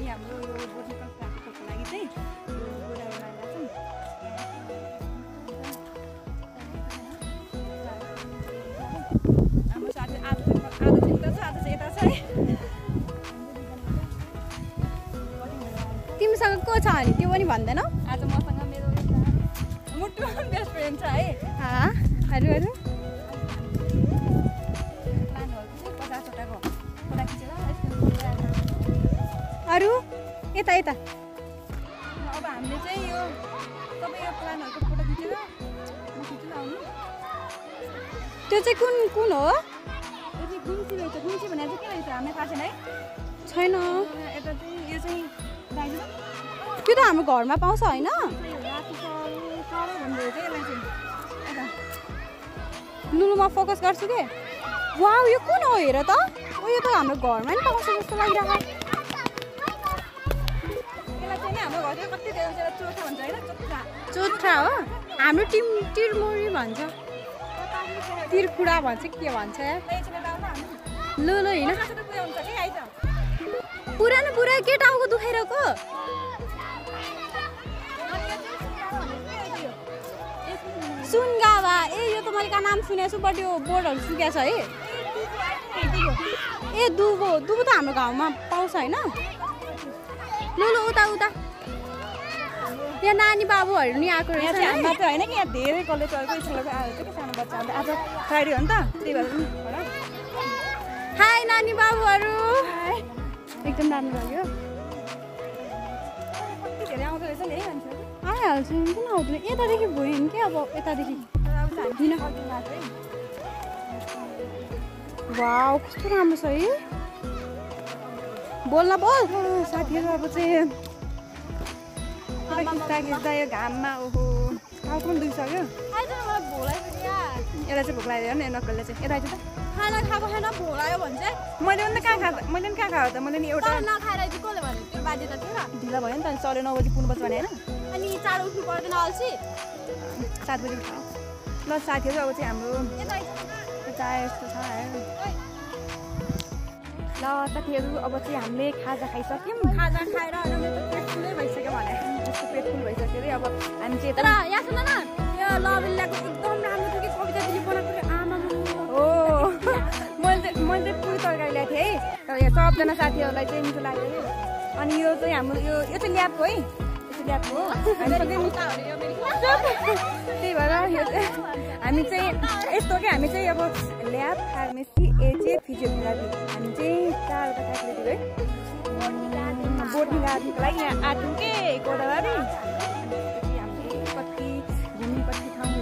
चाहिँ हाम्रो यो बोटनिकल गार्डनको लागि चाहिँ गोदावरीमा लाग्छौँ। हाम्रो साथी आज चाहिँ उता छ, आज चाहिँ यता छ है। तिमीसँग को छ अनि त्यो पनि भन्दैन? आज मसँग मेरो मुटु बेस्ट फ्रेन्ड छ है। अरू अरू अरू यता यता अब हामीले चाहिँ यो सबै यो प्लानहरूको फोटो खिचेर म खिच्न आउनु। त्यो चाहिँ कुन कुन हो? यो चाहिँ गुम्सी रहेछ। गुम्सी भनेर चाहिँ के रहेछ हामीलाई थाहा छैन है। छैन। यता चाहिँ यो चाहिँ दाइजो त्यो त हाम्रो घरमा पाउँछ होइन? राति सरो भन्दै चाहिँ यसलाई चाहिँ यता लुलुमा फोकस गर्छु के। वाउ यो कुन हो हेर त। ओ यो त हाम्रो घरमा नि पाउँछ जस्तो लागिरहेको। हाम्रो घर चाहिँ कति धेरै चोथा भन्छ होइन। चोथा हो। हाम्रो टिरमुरी भन्छ, तिरकुडा भन्छ के भन्छ। ल ल होइन पुरानो पुरा के टाउको दुखाइरहेको। सुनगावा ए यो त मैले नाम सुनेको छु बट यो बोर्डहरू सुकेको छ है। ए दुबो दुबो त हाम्रो गाउँमा पाउँछ होइन। ल ल उता उता यहाँ नानी बाबुहरू नि आएको रहेछ। हाम्रा चाहिँ होइन कि यहाँ धेरै कलेजहरूको स्कुलको आएको छ कि सानो बच्चाहरू। आज फ्राइडे हो नि त त्यही भएर नि। हाई नानी बाबुहरू। एकदम राम्रो लाग्यो। कति धेरै आउँदो रहेछ नि है मान्छेहरू। आइहाल्छ किन आउँदैन। यतादेखि भयो नि के अब यतादेखि वाउ कस्तो राम्रो छ है। बोल्न बोल साथीहरू। अब चाहिँ खिच्दा यो घाममा ओहो टाउको पनि दुखिसक्यो। यसलाई चाहिँ भोक लाग्यो नि नक्कलले चाहिँ। यता चाहिँ खाना खाएको खाना भोलायो भन्छ। मैले पनि कहाँ खाएको त मैले नि एउटा नखाएर चाहिँ कसले भन्यो त्यो बाध्यता थियो। ढिला भयो नि त। 9:30 बजी पुग्नुपर्छ भने होइन। अनि चाँडो उठ्नु पर्दैन अल्छी। 7 बजी उठाऊ ल साथीहरू। अब चाहिँ हाम्रो चाय यस्तो छ ल साथीहरू। अब चाहिँ हामीले खाजा खाइसक्यौँ। खाजा खाएर पेट फुलै भइसक्यो भने जस्तो पेट फुल भइसक्यो अरे। अब हामी चाहिँ तर यहाँ सुन न यो लभिल्लाको एकदम राम्रो थियो कि कविता दिदी बनाएको आमा हो। मैले चाहिँ पुरी तरकारी ल्याएको थिएँ है। तर यहाँ सबजना साथीहरूलाई चाहिँ मिठो लाग्यो अरे। अनि यो चाहिँ हाम्रो यो चाहिँ ल्याबको है। यो चाहिँ ल्याबको हो। त्यही भएर यो चाहिँ हामी चाहिँ यस्तो कि हामी चाहिँ अब ल्याब फार्मेसी एजे फिजियोथेरापी हामी चाहिँ 4वटा फ्याकल्टी है। बोटनी गार्डनको लागि यहाँ आँट्यौँ के गोदावरी। अनि त्यसपछि हामीले कति घुम्ने कति ठाउँ